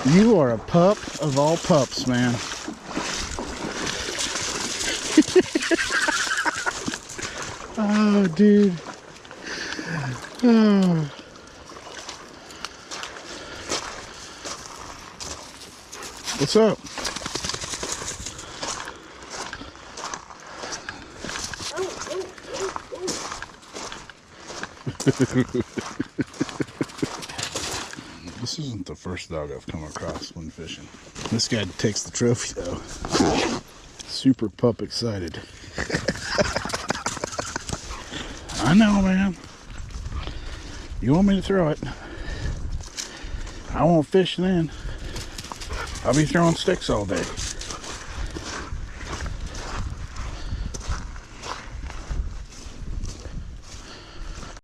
You are a pup of all pups, man. Oh, dude. Oh. What's up? This isn't the first dog I've come across when fishing. This guy takes the trophy though. Super pup excited. I know, man. You want me to throw it? I won't fish then. I'll be throwing sticks all day.